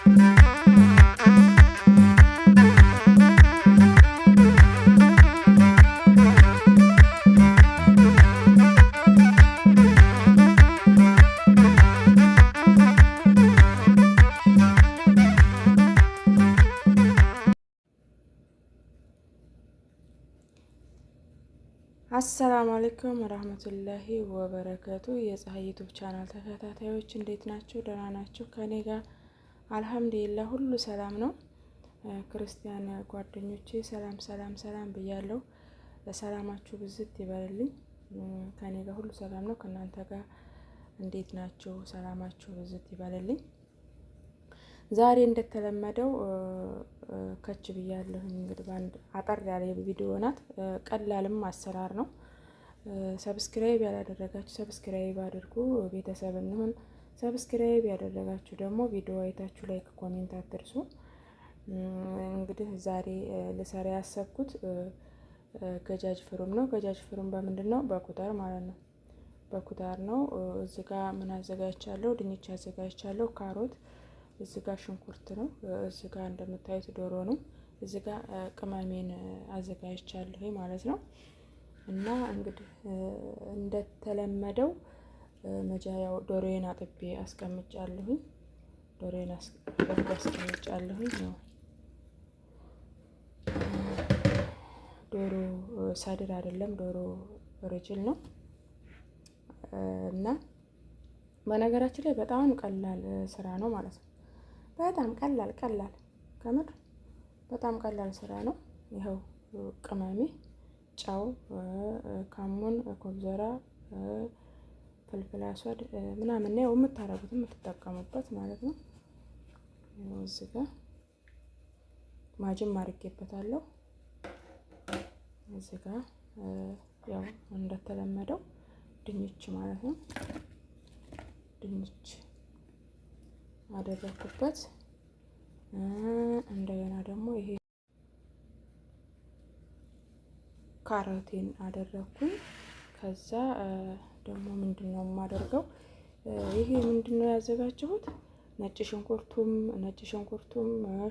አሰላሙ አለይኩም ወራህመቱላሂ ወበረከቱ። የፀሐይ ዩቲዩብ ቻናል ተከታታዮች እንዴት ናቸው? ደህና ናቸው? ከኔ ጋር አልሐምዱሊላህ ሁሉ ሰላም ነው። ክርስቲያን ጓደኞቼ ሰላም ሰላም ሰላም ብያለሁ። ሰላማችሁ ብዝት ይበልልኝ። ከኔ ጋር ሁሉ ሰላም ነው። ከእናንተ ጋር እንዴት ናቸው? ሰላማችሁ ብዝት ይበልልኝ። ዛሬ እንደተለመደው ከች ብያለሁኝ። እንግዲህ በአንድ አጠር ያለ ቪዲዮ ናት። ቀላልም አሰራር ነው። ሰብስክራይብ ያላደረጋችሁ ሰብስክራይብ አድርጉ፣ ቤተሰብ እንሁን። ሰብስክራይብ ያደረጋችሁ ደግሞ ቪዲዮ አይታችሁ ላይክ፣ ኮሜንት አትርሱ። እንግዲህ ዛሬ ልሰራ ያሰብኩት ገጃጅ ፍሩም ነው። ገጃጅ ፍሩም በምንድን ነው? በኩታር ማለት ነው። በኩታር ነው። እዚህ ጋር ምን አዘጋጅቻለሁ? ድንች አዘጋጅቻለሁ፣ ካሮት እዚህ ጋር ሽንኩርት ነው። እዚህ ጋር እንደምታዩት ዶሮ ነው። እዚህ ጋር ቅመሜን አዘጋጅቻለሁ ማለት ነው። እና እንግዲህ እንደተለመደው መጀመሪያው ዶሮዬን አጥቤ አስቀምጫለሁኝ። ዶሮዬን አስቀምጫለሁኝ ነው። ዶሮ ሳድር አይደለም፣ ዶሮ ኦሪጅል ነው። እና በነገራችን ላይ በጣም ቀላል ስራ ነው ማለት ነው። በጣም ቀላል ከምር በጣም ቀላል ስራ ነው። ይኸው ቅመሜ፣ ጨው፣ ካሙን፣ ኮብዘራ፣ ፍልፍል አስወድ ምናምን ነው የምታረጉት የምትጠቀሙበት ማለት ነው። እዚህ ጋር ማጅም አድርጌበታለሁ። እዚህ ጋር ያው እንደተለመደው ድንች ማለት ነው። ድንች አደረኩበት። እንደገና ደግሞ ይሄ ካሮቴን አደረኩኝ። ከዛ ደግሞ ምንድነው የማደርገው? ይሄ ምንድነው ያዘጋጀሁት? ነጭ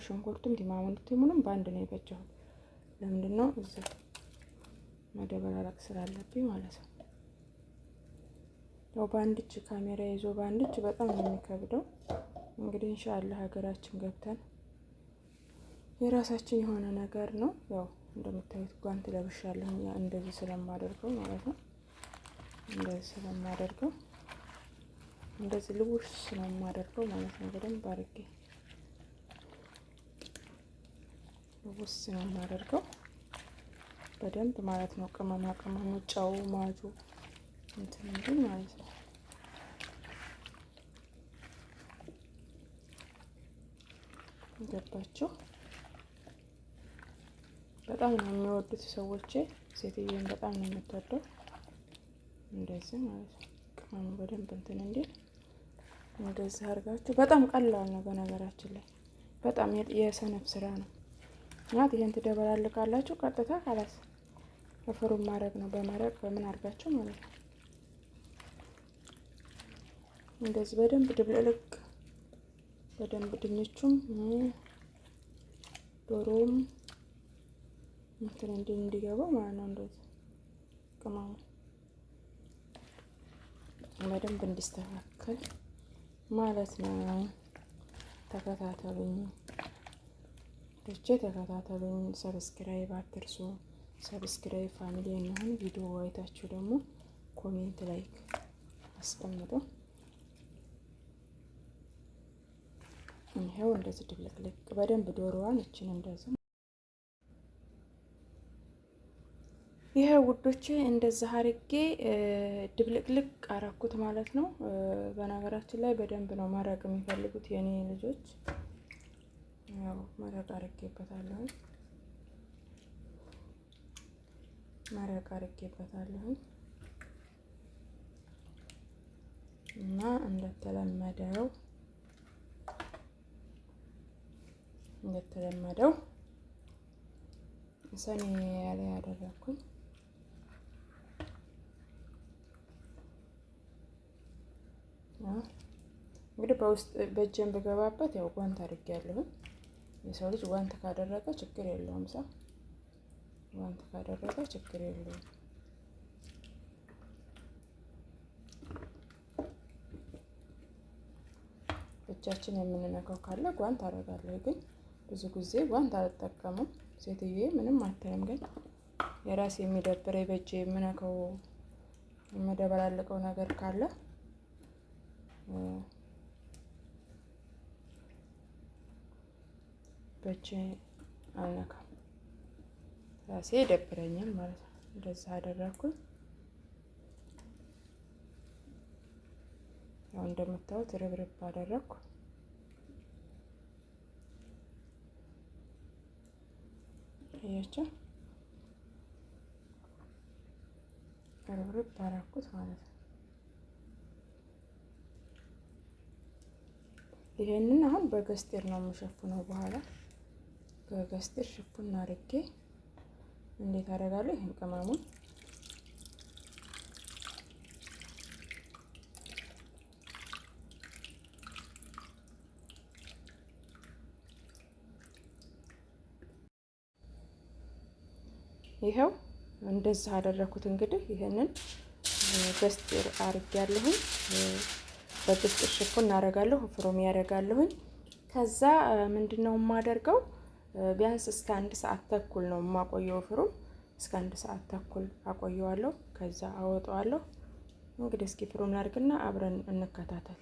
ሽንኩርቱም ቲማቲሙንም በአንድ ነው የፈጨሁት። ለምንድነው እዚህ መደበላለቅ ስላለብኝ ማለት ነው። ያው በአንድ እጅ ካሜራ ይዞ በአንድ እጅ በጣም ነው የሚከብደው። እንግዲህ ኢንሻአላህ ሀገራችን ገብተን የራሳችን የሆነ ነገር ነው። ያው እንደምታዩት ጓንት ለብሻለሁ እንደዚህ ስለማደርገው ማለት ነው። እንደዚህ ልውሽ ስለማደርገው ማለት ነው። በደንብ አድርጌ ልውስ ነው የማደርገው በደንብ ማለት ነው። ቅመማ ቅመሙ፣ ጨው፣ ማጁ እንትን እንዲህ ማለት ነው። ገባችሁ? በጣም ነው የሚወዱት ሰዎቼ። ሴትዮን በጣም ነው የምትወደው። እንደዚህ ማለት ነው። ቅመሙ በደንብ እንትን እንዲል እንደዚህ አድርጋችሁ። በጣም ቀላል ነው በነገራችን ላይ በጣም የሰነፍ ስራ ነው። ማለት ይሄን ትደበላልቃላችሁ። ቀጥታ ካላስ በፍሩም ማድረግ ነው። በመረቅ በምን አድርጋችሁ ማለት ነው። እንደዚህ በደንብ ድብልቅ በደንብ ድንቹም ዶሮውም እንትን እንዲገባው ማለት ነው። እንደዚህ ቅመሙ በደንብ እንዲስተካከል ማለት ነው። ተከታተሉኝ ተከታተሉኝ። ሰብስክራይብ አትርሱ። ሰብስክራይብ ፋሚሊ እንሆን። ቪዲዮ አይታችሁ ደግሞ ኮሜንት ላይክ አስቀምጡ። ይሄው እንደዚህ ድብልቅልቅ በደንብ ዶሮዋን እችን እንደዚህ ይሄ ውዶቼ እንደዚህ አርጌ ድብልቅልቅ አረኩት ማለት ነው። በነገራችን ላይ በደንብ ነው መረቅ የሚፈልጉት የኔ ልጆች። ያው መረቅ አርጌበታለሁ እና እንደተለመደው ሰኔ ላይ ያደረኩኝ እንግዲህ እንግዲህ በውስጥ በእጄን በገባበት ያው ጓንት አድርጌያለሁ። የሰው ልጅ ጓንት ካደረገ ችግር የለውም። ሰው ጓንት ካደረገ ችግር የለውም። እጃችን የምንነካው ካለ ጓንት አደርጋለሁ፣ ግን ብዙ ጊዜ ጓንት አልጠቀምም። ሴትዬ ምንም አታይም፣ ግን የራሴ የሚደብረኝ በእጄ የምነካው የምደበላልቀው ነገር ካለ በእጄ አልነካም። ራሴ ይደብረኛል ማለት ነው። እንደዛ አደረኩኝ። ያው እንደምታዩት ርብርብ አደረኩ። አያችሁ፣ ርብርብ አደረኩት ማለት ነው። ይሄንን አሁን በገስቴር ነው የምሸፍነው። በኋላ በገስቴር ሽፉን አድርጌ እንዴት አደርጋለሁ? ይሄን ቅመሙን ይሄው እንደዛ አደረኩት። እንግዲህ ይሄንን ገስቴር አድርጌያለሁኝ። በገስቴር ሽፉን እናደርጋለሁ፣ ፍሮም ያደርጋለሁኝ። ከዛ ምንድነው የማደርገው? ቢያንስ እስከ 1 ሰዓት ተኩል ነው የማቆየው። ፍሩም እስከ 1 ሰዓት ተኩል አቆየዋለሁ። ከዛ አወጣዋለሁ። እንግዲህ እስኪ ፍሩም ላድርግና አብረን እንከታተል።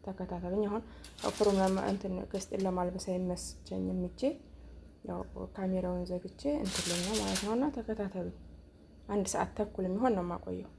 ተከታተሉኝ። አሁን ፍሩም እንትን ገስቴር ለማልበስ አይመቸኝም እጄ፣ ያው ካሜራውን ዘግቼ እንትን ነው ማለት ነውና ተከታተሉኝ። 1 ሰዓት ተኩል የሚሆን ነው የማቆየው።